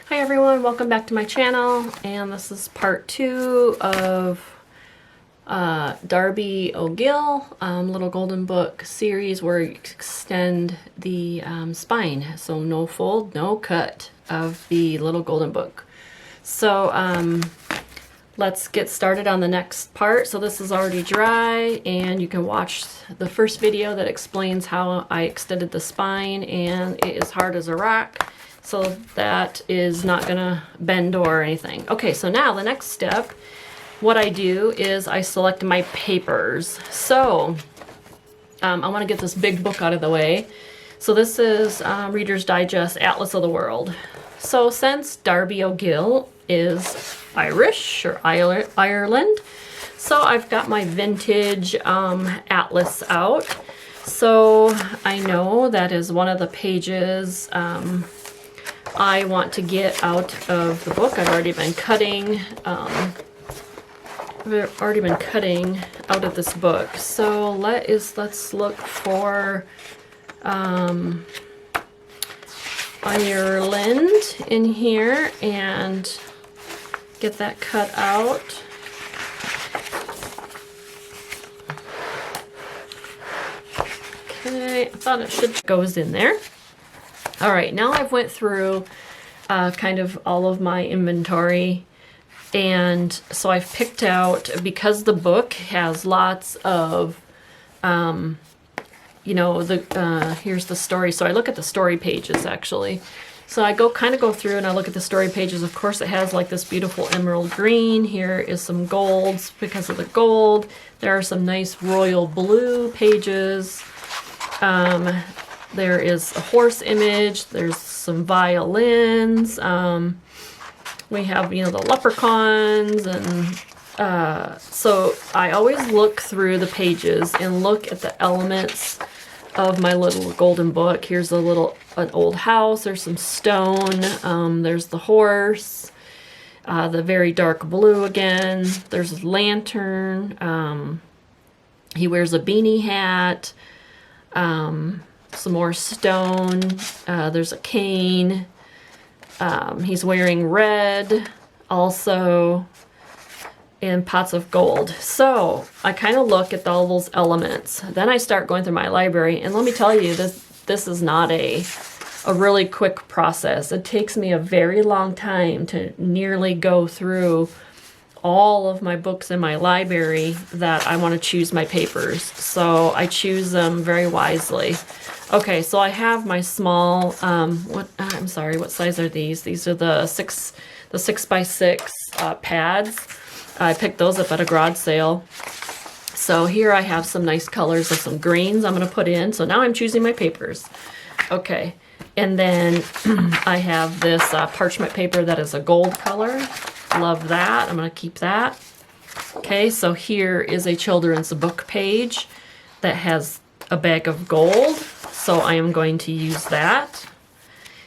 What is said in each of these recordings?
Hi everyone, welcome back to my channel, and this is part 2 of Darby O'Gill Little Golden Book series where you extend the spine, so no fold, no cut of the Little Golden Book. So let's get started on the next part. So this is already dry, and you can watch the first video that explains how I extended the spine, and it is hard as a rock. So that is not gonna bend or anything. Okay, so now the next step, what I do is I select my papers. So I wanna get this big book out of the way. So this is Reader's Digest Atlas of the World. So since Darby O'Gill is Irish or Ireland, so I've got my vintage atlas out. So I know that is one of the pages I want to get out of the book. I've already been cutting out of this book. So let's look for Ireland in here and get that cut out. Okay, I thought it should goes in there. All right, now I've went through kind of all of my inventory, and so I've picked out, because the book has lots of, you know, here's the story. So I look at the story pages actually. So I kind of go through and I look at the story pages. Of course, it has like this beautiful emerald green. Here is some golds because of the gold. There are some nice royal blue pages. There is a horse image, there's some violins, we have, you know, the leprechauns, and so I always look through the pages and look at the elements of my little golden book. Here's an old house, there's some stone, there's the horse, the very dark blue again, there's a lantern, he wears a beanie hat, some more stone, there's a cane, he's wearing red also, and pots of gold. So I kind of look at all those elements. Then I start going through my library, and let me tell you, this is not a really quick process. It takes me a very long time to nearly go through all of my books in my library that I want to choose my papers. So I choose them very wisely. Okay, so I have my small, I'm sorry, what size are these? These are the 6x6 pads. I picked those up at a garage sale. So here I have some nice colors of some greens I'm going to put in. So now I'm choosing my papers. Okay, and then I have this parchment paper that is a gold color. Love that. I'm going to keep that. Okay, so here is a children's book page that has a bag of gold. So I am going to use that.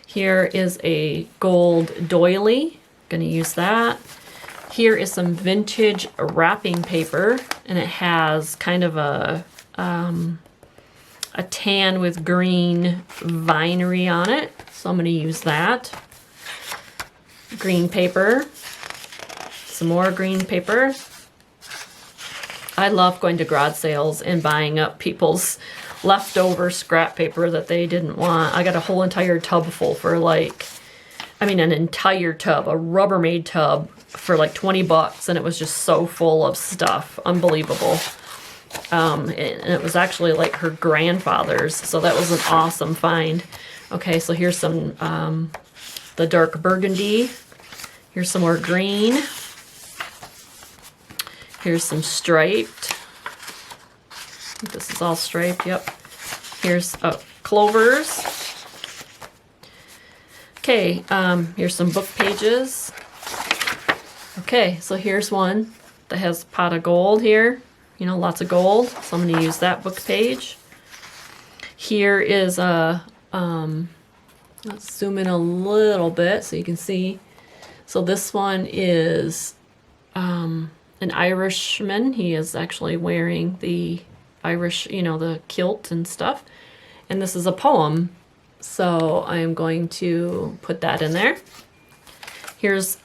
Here is a gold doily. Going to use that. Here is some vintage wrapping paper, and it has kind of a tan with green vinery on it. So I'm going to use that. Green paper. Some more green paper. I love going to garage sales and buying up people's leftover scrap paper that they didn't want. I got a whole entire tub full for like, I mean an entire tub, a Rubbermaid tub for like 20 bucks, and it was just so full of stuff. Unbelievable. And it was actually like her grandfather's, so that was an awesome find. Okay, so here's some, the dark burgundy. Here's some more green. Here's some striped. This is all striped, yep. Here's clovers. Okay, here's some book pages. Okay, so here's one that has a pot of gold here. You know, lots of gold. So I'm going to use that book page. Here is a, let's zoom in a little bit so you can see. So this one is an Irishman. He is actually wearing the Irish, you know, the kilt and stuff. And this is a poem. So I am going to put that in there. Here's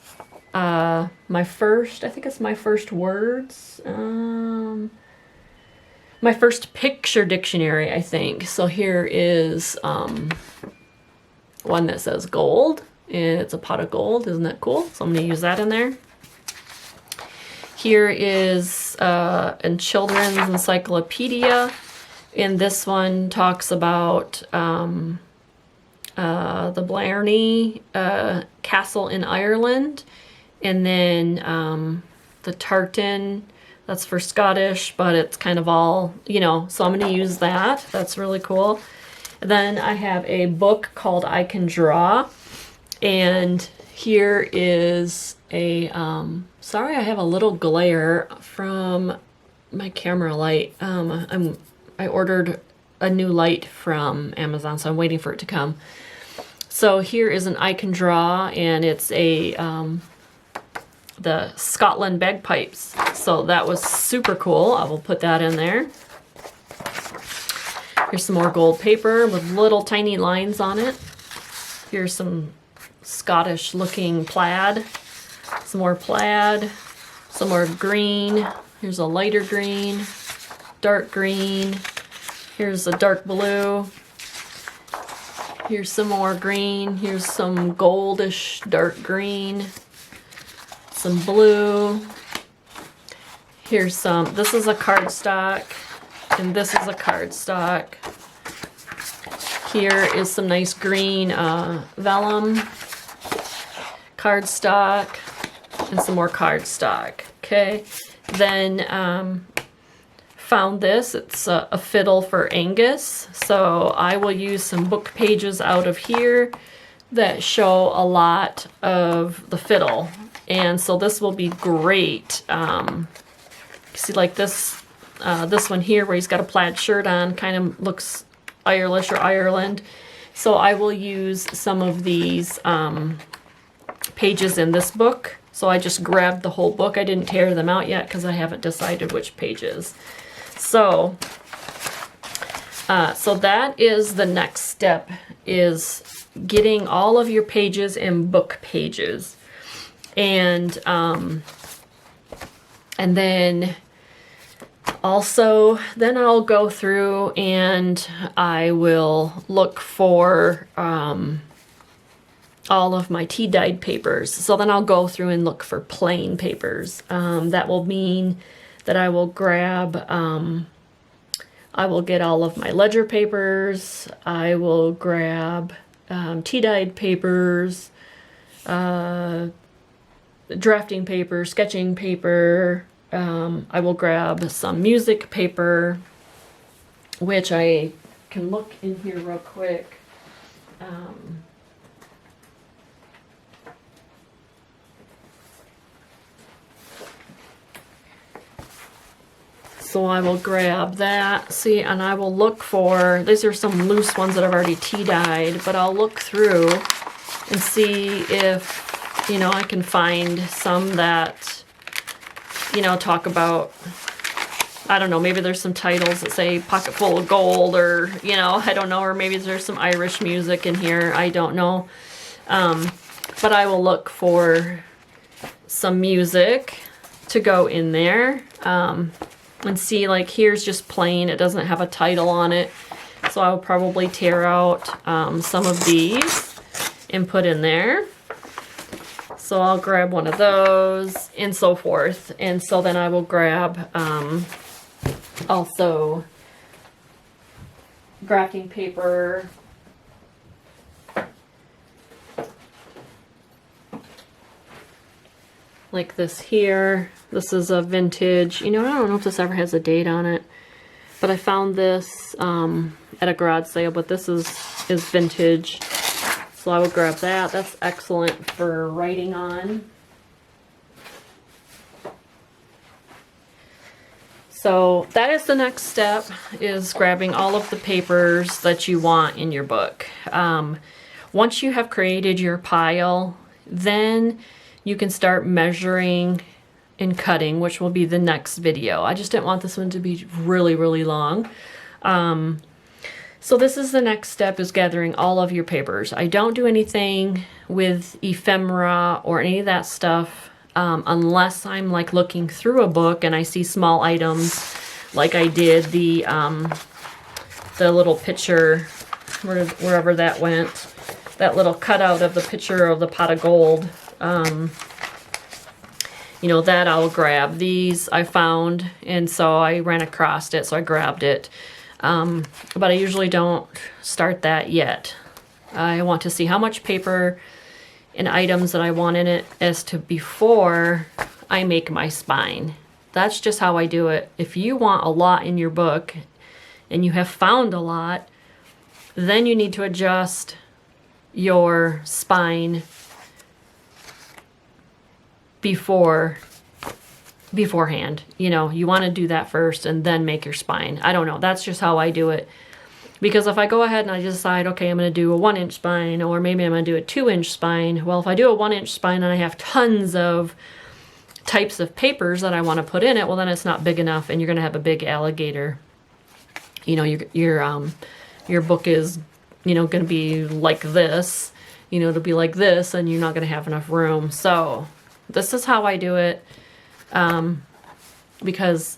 my first, I think it's my first words. My first picture dictionary, I think. So here is one that says gold, and it's a pot of gold. Isn't that cool? So I'm going to use that in there. Here is a children's encyclopedia, and this one talks about the Blarney Castle in Ireland, and then the tartan. That's for Scottish, but it's kind of all, you know, so I'm going to use that. That's really cool. Then I have a book called I Can Draw. And here is a, sorry I have a little glare from my camera light. I ordered a new light from Amazon, so I'm waiting for it to come. So here is an I Can Draw, and it's a, the Scotland bagpipes. So that was super cool. I will put that in there. Here's some more gold paper with little tiny lines on it. Here's some Scottish looking plaid. Some more plaid. Some more green. Here's a lighter green. Dark green. Here's a dark blue. Here's some more green. Here's some goldish dark green. Some blue. Here's some, this is a cardstock, and this is a cardstock. Here is some nice green vellum cardstock, and some more cardstock. Okay, then found this. It's a fiddle for Angus, so I will use some book pages out of here that show a lot of the fiddle. And so this will be great. See, like this one here where he's got a plaid shirt on, kind of looks Irish or Ireland. So I will use some of these pages in this book. So I just grabbed the whole book. I didn't tear them out yet because I haven't decided which pages. So, so that is the next step, is getting all of your pages in book pages. And then also, then I'll go through and I will look for all of my tea dyed papers. So then I'll go through and look for plain papers. That will mean that I will grab, I will get all of my ledger papers. I will grab tea dyed papers, drafting paper, sketching paper. I will grab some music paper, which I can look in here real quick. So I will grab that, see, and I will look for, these are some loose ones that I've already tea dyed, but I'll look through and see if, you know, I can find some that, you know, talk about, I don't know, maybe there's some titles that say pocket full of gold, or, you know, I don't know, or maybe there's some Irish music in here, I don't know. But I will look for some music to go in there, and see, like, here's just plain, it doesn't have a title on it, so I will probably tear out some of these and put in there. So I'll grab one of those and so forth. And so then I will grab also grafting paper, like this here. This is a vintage, you know, I don't know if this ever has a date on it, but I found this at a garage sale, but this is vintage. So I will grab that. That's excellent for writing on. So that is the next step, is grabbing all of the papers that you want in your book. Once you have created your pile, then you can start measuring and cutting, which will be the next video. I just didn't want this one to be really, really long. So this is the next step, is gathering all of your papers. I don't do anything with ephemera or any of that stuff unless I'm like looking through a book and I see small items, like I did the little picture, wherever that went, that little cutout of the picture of the pot of gold. You know, that I'll grab. These I found, and so I ran across it, so I grabbed it. But I usually don't start that yet. I want to see how much paper and items that I want in it as to before I make my spine. That's just how I do it. If you want a lot in your book and you have found a lot, then you need to adjust your spine beforehand. You know, you want to do that first and then make your spine. I don't know. That's just how I do it. Because if I go ahead and I decide, okay, I'm going to do a 1-inch spine, or maybe I'm going to do a 2-inch spine. Well, if I do a 1-inch spine and I have tons of types of papers that I want to put in it, well, then it's not big enough, and you're going to have a big alligator. You know, your book is, you know, going to be like this. You know, it'll be like this, and you're not going to have enough room. So this is how I do it, because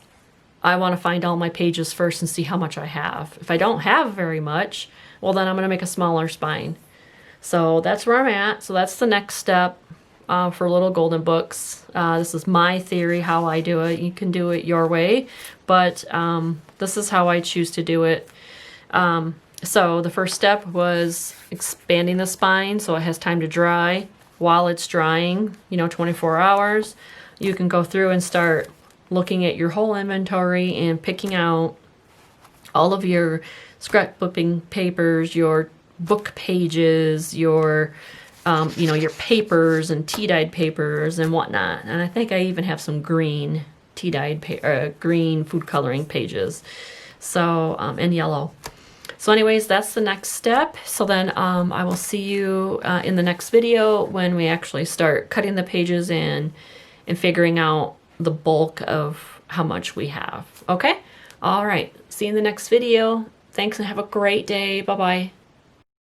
I want to find all my pages first and see how much I have. If I don't have very much, well, then I'm going to make a smaller spine. So that's where I'm at. So that's the next step for Little Golden Books. This is my theory, how I do it. You can do it your way, but this is how I choose to do it. So the first step was expanding the spine so it has time to dry. While it's drying, you know, 24 hours, you can go through and start looking at your whole inventory and picking out all of your scrapbooking papers, your book pages, your, you know, your papers and tea-dyed papers and whatnot. And I think I even have some green tea-dyed, green food coloring pages. So, and yellow. So anyways, that's the next step. So then I will see you in the next video when we actually start cutting the pages and figuring out the bulk of how much we have. Okay? All right. See you in the next video. Thanks and have a great day. Bye-bye.